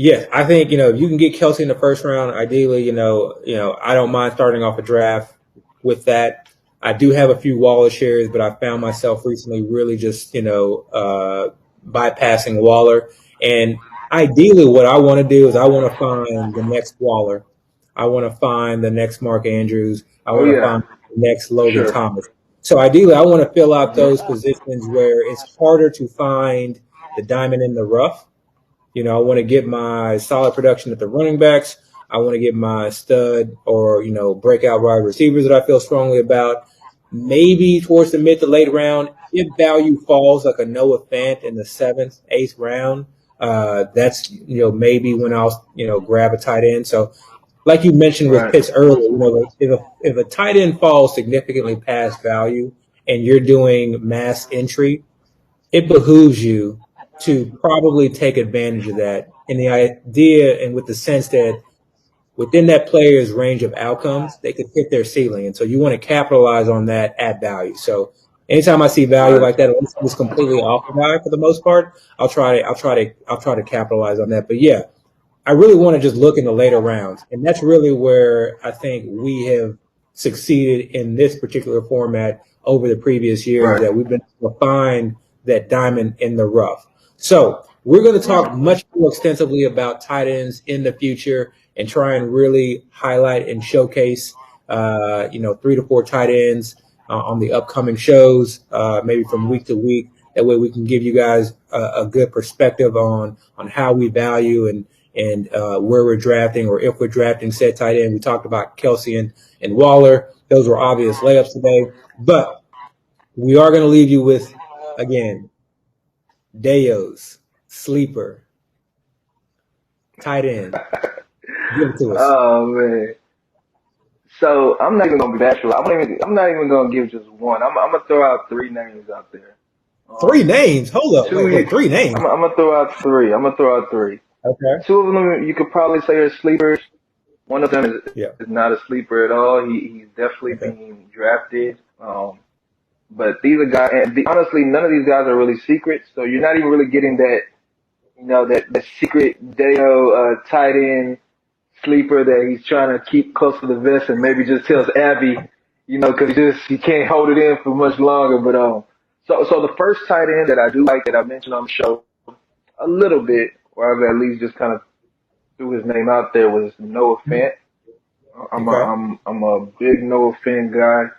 Yeah, I think if you can get Kelsey in the first round, ideally, I don't mind starting off a draft with that. I do have a few Waller shares, but I found myself recently really just bypassing Waller. And ideally, what I want to do is I want to find the next Waller. I want to find the next Mark Andrews. I Oh want to yeah, find the next for Logan sure. Thomas. So ideally, I want to fill out those Hmm. positions where it's harder to find the diamond in the rough. I want to get my solid production at the running backs. I want to get my stud or, breakout wide receivers that I feel strongly about. Maybe towards the mid to late round, if value falls like a Noah Fant in the seventh, eighth round, that's, maybe when I'll, grab a tight end. So like you mentioned with Right. Pitts earlier, if a tight end falls significantly past value and you're doing mass entry, it behooves you to probably take advantage of that. And the idea and with the sense that within that player's range of outcomes, they could hit their ceiling. And so you want to capitalize on that at value. So anytime I see value Right. like that, unless it's completely off the value for the most part, I'll try to capitalize on that. But yeah, I really want to just look in the later rounds. And that's really where I think we have succeeded in this particular format over the previous years, Right. that we've been able to find that diamond in the rough. So we're going to talk Right. much more extensively about tight ends in the future and try and really highlight and showcase, 3 to 4 tight ends on the upcoming shows, maybe from week to week. That way we can give you guys a good perspective on how we value and where we're drafting, or if we're drafting said tight end. We talked about Kelsey and Waller. Those were obvious layups today. But we are going to leave you with, again, Dayo's sleeper tight end. Give it to us. Oh man. So I'm not even gonna be bashful. I'm not even gonna give just one. I'm gonna throw out three names out there. Three Um, names. Hold up. two. Wait. 3 names. I'm gonna throw out three. I'm gonna throw out three. Okay. Two of them you could probably say are sleepers. One of them Yeah. is not a sleeper at all. He's definitely Okay. being drafted. But these are guys, and honestly, none of these guys are really secrets. So you're not even really getting that, that secret Dayo tight end sleeper that he's trying to keep close to the vest and maybe just tells Abby, because he can't hold it in for much longer. But so the first tight end that I do like that I mentioned on the show a little bit, or I've at least just kind of threw his name out there, was Noah Fant. Okay. I'm a big Noah Fant guy.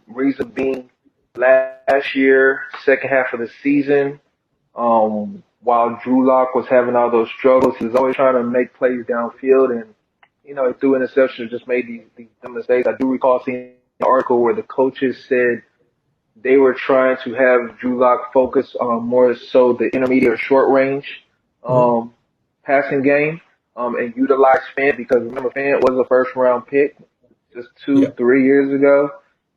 Reason being, last year, second half of the season, while Drew Lock was having all those struggles, he was always trying to make plays downfield, and he threw interceptions, just made these dumb mistakes. I do recall seeing an article where the coaches said they were trying to have Drew Lock focus on more so the intermediate or short range Mhm. um, passing game, and utilize Fant, because remember Fant was a first round pick just Yeah. 2-3 years ago.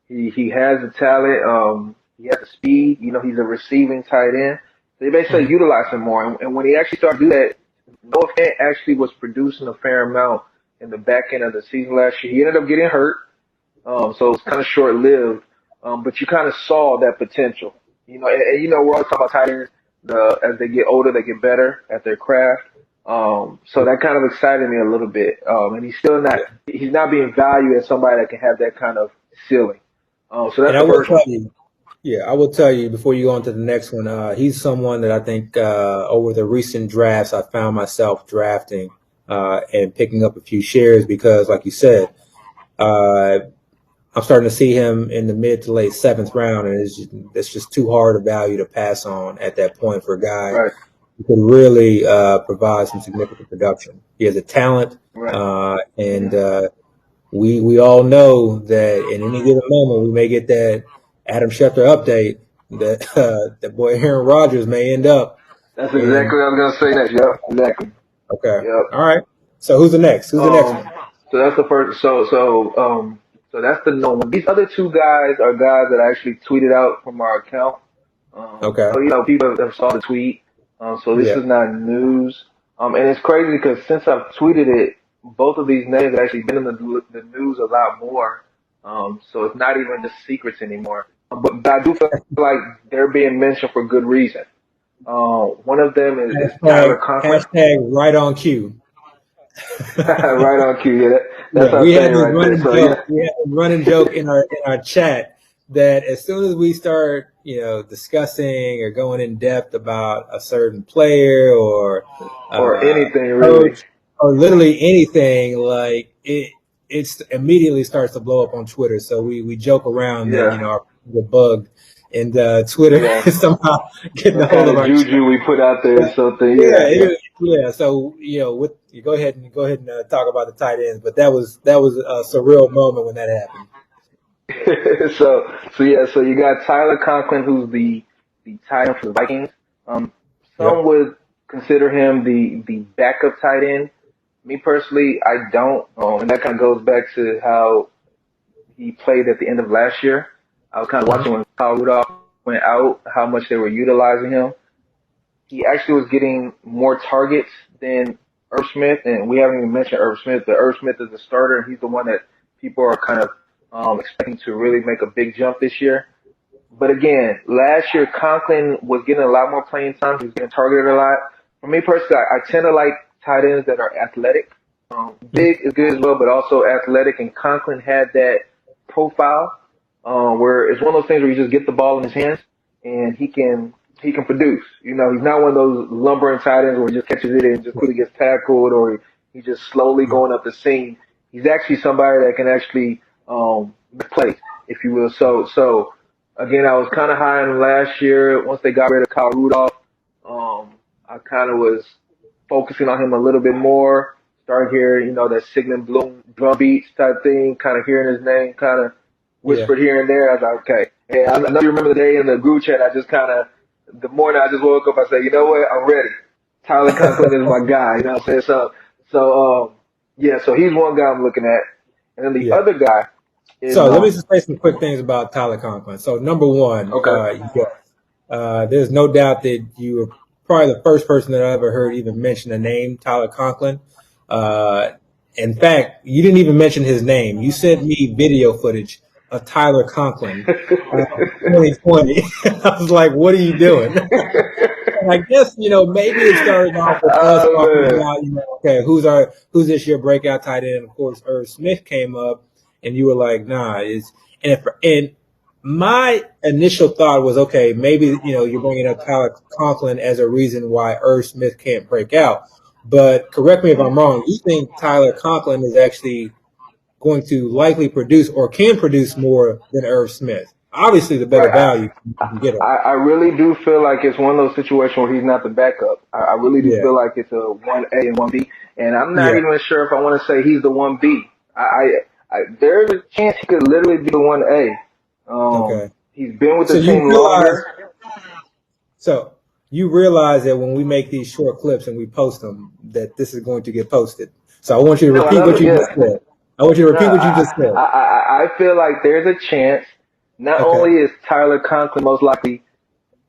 He has the talent. He has the speed. He's a receiving tight end. They basically Mhm. utilize him more. And when he actually started to do that, Noah Fant actually was producing a fair amount in the back end of the season last year. He ended up getting hurt, so it was kind of short lived. But you kind of saw that potential. And we're always talking about tight ends. As they get older, they get better at their craft. So that kind of excited me a little bit. And Yeah. he's not being valued as somebody that can have that kind of ceiling. So And that's I the will first tell one. you, yeah, I will tell you before you go on to the next one. He's someone that I think over the recent drafts I found myself drafting and picking up a few shares because, like you said, uh, I'm starting to see him in the mid to late seventh round, and it's just too hard a value to pass on at that point for a guy Right, who can really provide some significant production. He has a talent, right. and Hmm. we all know that in any given moment we may get that Adam Schefter update that that boy Aaron Rodgers may end up That's in. exactly what I was gonna say next. Yep, exactly. Okay, Yep. all right. So who's the next? Who's the next Um, one? so that's the first. So that's the known one. These other two guys are guys that I actually tweeted out from our account. Okay, So people have saw the tweet. So this yeah, is not news. And it's crazy because since I've tweeted it, both of these names have actually been in the news a lot more. So it's not even just secrets anymore. But I do feel like they're being mentioned for good reason. One of them is Tyler Hashtag, Conklin. hashtag right on cue. Right on cue. Yeah, that's Yeah, our we had thing this right there. running So joke. yeah, We had this running joke in our chat that as soon as we start, discussing or going in depth about a certain player or or uh, anything really. coach or literally anything, like it's immediately starts to blow up on Twitter. So we joke around that Yeah, our people get bugged and Twitter yeah. is somehow getting a Some hold kind of of our chat. juju we put out there or something. Yeah, Yeah, yeah. yeah. So with you go ahead and talk about the tight ends, but that was a surreal moment when that happened. So yeah, so you got Tyler Conklin, who's the tight end for the Vikings. Um, some Yep. would consider him the backup tight end. Me personally, I don't, and that kind of goes back to how he played at the end of last year. I was kind of Mhm. watching when Kyle Rudolph went out, how much they were utilizing him. He actually was getting more targets than Irv Smith, and we haven't even mentioned Irv Smith, but Irv Smith is the starter, and he's the one that people are kind of expecting to really make a big jump this year. But again, last year Conklin was getting a lot more playing time. He was getting targeted a lot. For me personally, I tend to like tight ends that are athletic. Mhm. Big is good as well, but also athletic. And Conklin had that profile where it's one of those things where you just get the ball in his hands and he can produce. You know, he's not one of those lumbering tight ends where he just catches it and just quickly gets tackled or he's just slowly Yeah. going up the seam. He's actually somebody that can actually play, if you will. So again, I was kind of high on him last year. Once they got rid of Kyle Rudolph, I kind of was focusing on him a little bit more. Started hearing, that Sigmund Bloom drum beats type thing, kind of hearing his name kind of Yeah. whispered here and there. I was like, okay. And I know you remember the day in the group chat, I just kind of, the morning I just woke up, I said, you know what, I'm ready. Tyler Conklin is my guy, you know what I'm saying? Yeah, so he's one guy I'm looking at. And then the Yeah. other guy is, So let me just say some quick things about Tyler Conklin. So number one, okay. yes, there's no doubt that you were probably the first person that I ever heard even mention the name Tyler Conklin. Uh, in fact, you didn't even mention his name. You sent me video footage of Tyler Conklin, 2020. I was like, "What are you doing?" And I guess maybe it started off with us Oh, talking man. about okay, who's this year breakout tight end? Of course, Irv Smith came up, and you were like, nah, and my initial thought was okay, maybe you're bringing up Tyler Conklin as a reason why Irv Smith can't break out. But correct me if I'm wrong. You think Tyler Conklin is actually going to likely produce or can produce more than Irv Smith? Obviously, the better Right. value you can get him. I really do feel like it's one of those situations where he's not the backup. I really do Yeah, feel like it's a 1A and 1B. And I'm not yeah, even sure if I want to say he's the 1B. There's a chance he could literally be the 1A. okay. He's been with So the you team realize, longer. so you realize that when we make these short clips and we post them, that this is going to get posted. So I want you to No, I repeat love what it. you just Yeah. said. I want you to No, repeat what you just said. I feel like there's a chance. Not Okay. only is Tyler Conklin most likely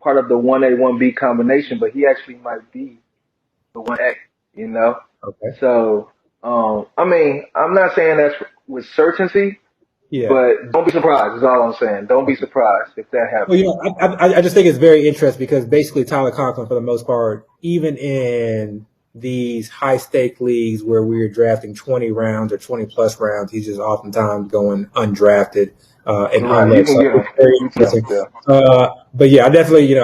part of the 1A, 1B combination, but he actually might be the 1A, you know? Okay. So, I mean, I'm not saying that's with certainty, Yeah. but don't be surprised, is all I'm saying. Don't be surprised if that Well, happens. I just think it's very interesting because basically Tyler Conklin, for the most part, even in these high stake leagues where we're drafting 20 rounds or 20 plus rounds, he's just oftentimes going undrafted and Right, you unloved. can So get him. it's very Yeah, interesting. yeah. But yeah, I definitely,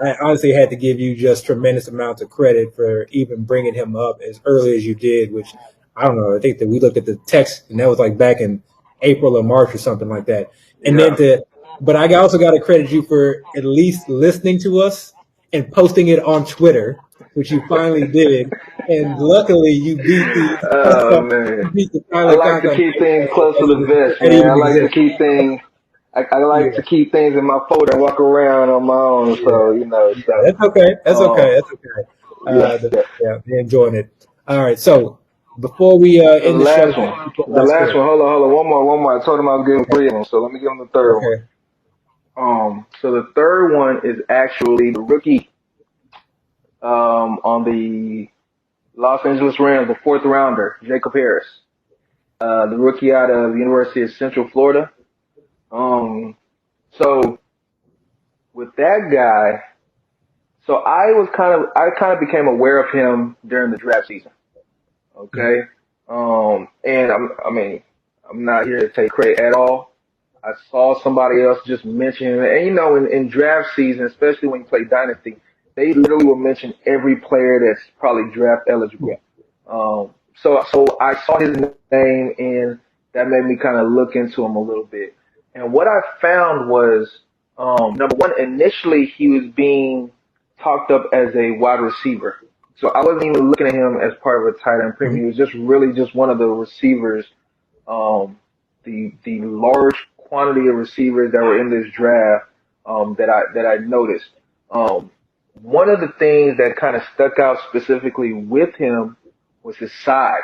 I honestly had to give you just tremendous amounts of credit for even bringing him up as early as you did, which I don't know. I think that we looked at the text and that was like back in April or March or something like that. And then Yeah. but I also got to credit you for at least listening to us and posting it on Twitter, which you finally did. And luckily, you beat Oh, man. you beat the I Tyler like to Conklin keep things close to the vest, that man. even I like to exists. keep things. I like to Yeah, keep things in my folder and walk around on my own. yeah, So yeah. That's okay. That's um, okay. That's okay. yeah, yeah. Yeah, they're enjoying it. All right. So before we So the end the show, last one, the last last good. one. Hold on. One more. I told him I was giving Okay. three of them, so let me give him the third one. Okay. So the third one is actually the rookie on the Los Angeles Rams, the fourth rounder, Jacob Harris, the rookie out of the University of Central Florida. Um, so with that guy, So I kind of became aware of him during the draft season. Okay. And I mean, I'm not here to take credit at all. I saw somebody else just mention it. And in draft season, especially when you play Dynasty, they literally will mention every player that's probably draft eligible. Yeah. So I saw his name, and that made me kind of look into him a little bit. And what I found was, number one, initially he was being talked up as a wide receiver. So I wasn't even looking at him as part of a tight end premium. He was just really just one of the receivers, the large quantity of receivers that were in this draft, that I noticed. One of the things that kind of stuck out specifically with him was his size.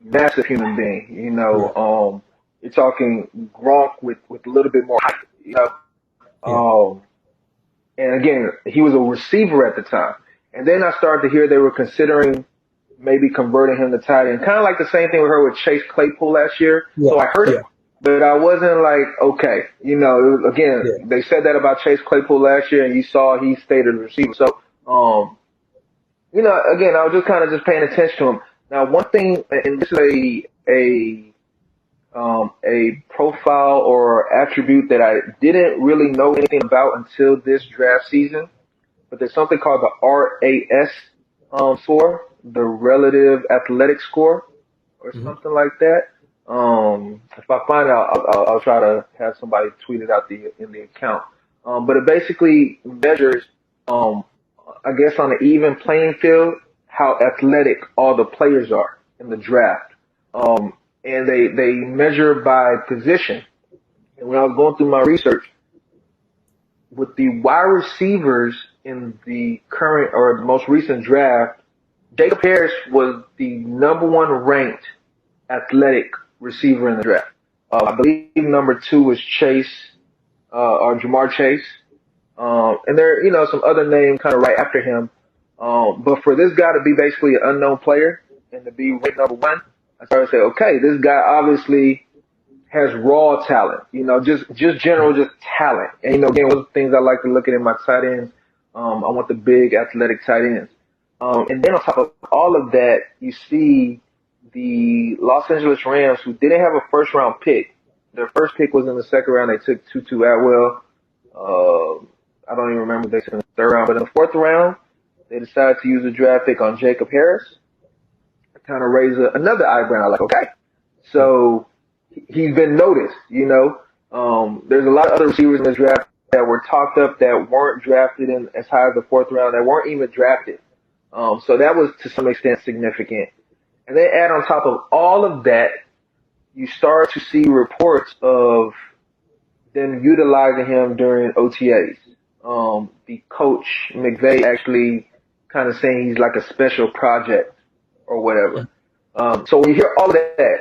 Massive human being, Yeah. You're talking Gronk with a little bit more height, Yeah. Um, and again, he was a receiver at the time. And then I started to hear they were considering maybe converting him to tight end. Kind of like the same thing we heard with Chase Claypool last year. Yeah. So I heard Yeah. it, but I wasn't like, okay, again, Yeah. they said that about Chase Claypool last year, and you saw he stayed as a receiver. So, again, I was just kind of just paying attention to him. Now, one thing, and this is a profile or attribute that I didn't really know anything about until this draft season, but there's something called the RAS score, the relative athletic score, or something like that. If I find out, I'll try to have somebody tweet it out in the account. But it basically measures, I guess, on an even playing field, how athletic all the players are in the draft. And they measure by position. And when I was going through my research, with the wide receivers in the current or the most recent draft, Jacob Harris was the number one ranked athletic receiver in the draft. I believe number two was Chase, or Jamar Chase. And there, some other name kind of right after him. But for this guy to be basically an unknown player and to be ranked number one, I started to say, okay, this guy obviously has raw talent, just general, just talent. And, again, one of the things I like to look at in my tight ends, I want the big athletic tight ends. And then on top of all of that, you see the Los Angeles Rams, who didn't have a first round pick. Their first pick was in the second round. They took Tutu Atwell. I don't even remember if they took in the third round, but in the fourth round, they decided to use a draft pick on Jacob Harris. Kind of raise another eyebrow. Like, okay, so he's been noticed. There's a lot of other receivers in this draft that were talked up that weren't drafted in as high as the fourth round, that weren't even drafted. So that was to some extent significant. And then add on top of all of that, you start to see reports of them utilizing him during OTAs. The coach McVay actually kind of saying he's like a special project or whatever. So when you hear all of that,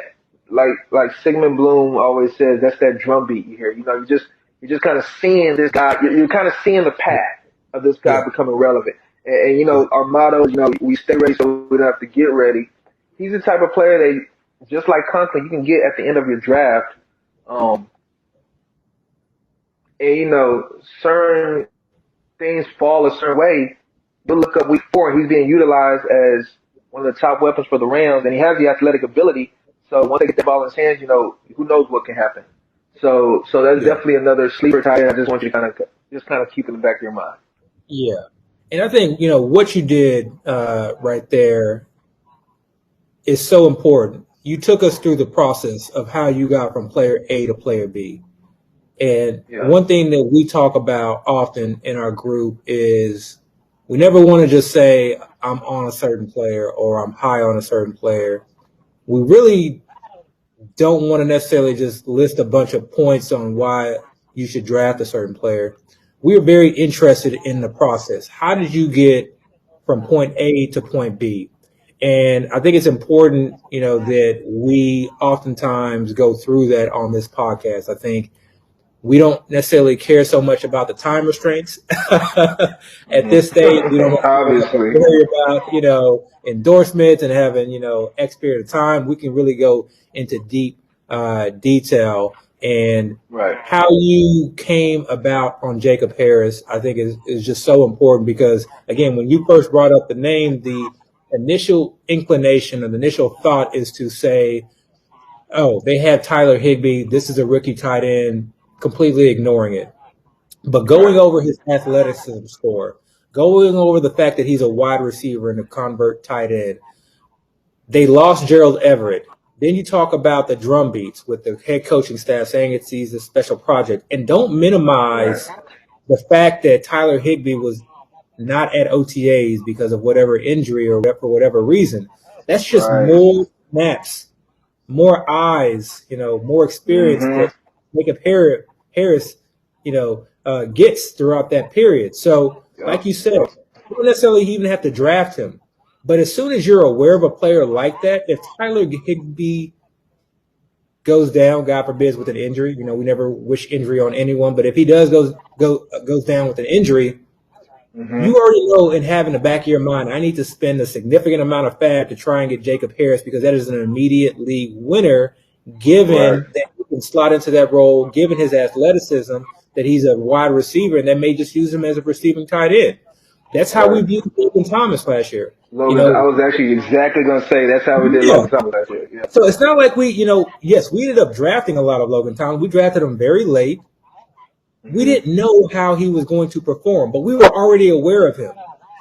like Sigmund Bloom always says, that's that drum beat you hear. You're just kind of seeing this guy. You're kind of seeing the path of this guy becoming relevant. And our motto, we stay ready so we don't have to get ready. He's the type of player that, just like Conklin, you can get at the end of your draft. And certain things fall a certain way. You'll look up week 4 and he's being utilized as one of the top weapons for the Rams, and he has the athletic ability. So once they get the ball in his hands, who knows what can happen. So that's definitely another sleeper tight end. I just want you to kind of keep in the back of your mind. Yeah. And I think, what you did right there is so important. You took us through the process of how you got from player A to player B. And one thing that we talk about often in our group is we never want to just say I'm on a certain player or I'm high on a certain player. We really don't want to necessarily just list a bunch of points on why you should draft a certain player. We are very interested in the process. How did you get from point A to point B? And I think it's important, that we oftentimes go through that on this podcast. I think we don't necessarily care so much about the time restraints. At this stage, we don't Obviously. worry about, endorsements and having, X period of time. We can really go into deep detail. And Right. how you came about on Jacob Harris, I think is just so important because, again, when you first brought up the name, the initial inclination or the initial thought is to say, oh, they have Tyler Higbee. This is a rookie tight end, completely ignoring it. But going Right. over his athleticism score, going over the fact that he's a wide receiver and a convert tight end, they lost Gerald Everett. Then you talk about the drum beats with the head coaching staff saying it's a special project. And don't minimize Right. the fact that Tyler Higbee was not at OTAs because of whatever injury or for whatever reason. That's just Right. more snaps, more eyes, more experience Mhm. that Jacob Harris, gets throughout that period. So, Yep. like you said, you don't necessarily even have to draft him. But as soon as you're aware of a player like that, if Tyler Higbee goes down, God forbid, with an injury, we never wish injury on anyone, but if he does goes down with an injury, Mhm. you already know and have in the back of your mind, I need to spend a significant amount of fab to try and get Jacob Harris because that is an immediate league winner, Right. given that he can slot into that role, given his athleticism, that he's a wide receiver, and that may just use him as a receiving tight end. That's how we Right. viewed Logan Thomas last year. Logan, I was actually exactly gonna say that's how we did Yeah. Logan Thomas last year. Yeah. So it's not like yes, we ended up drafting a lot of Logan Thomas. We drafted him very late. We Mhm. didn't know how he was going to perform, but we were already aware of him.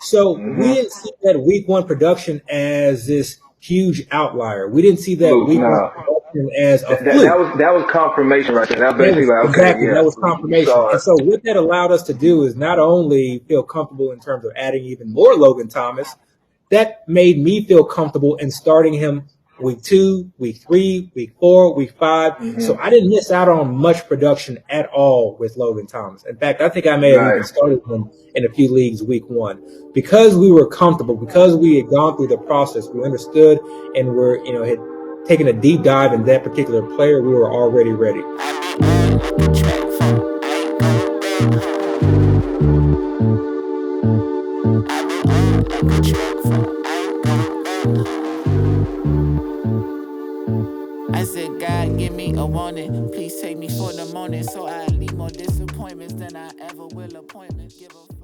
So we Mhm. didn't see that week one production as this huge outlier. We didn't see that Luke, week one no. production as a That fluke. was confirmation right there. That was That basically was like, okay, exactly, yeah, that was we confirmation. saw And it. so what that allowed us to do is not only feel comfortable in terms of adding even more Logan Thomas, that made me feel comfortable in starting him week 2, week 3, week 4, week 5. So Mhm. I didn't miss out on much production at all with Logan Thomas. In fact, I think I may have even Right. started him in a few leagues week 1 because we were comfortable, because we had gone through the process, we understood, and had taken a deep dive in that particular player. We were already ready. I said, God, give me a warning. Please take me for the morning so I leave more disappointments than I ever will appointments. Give a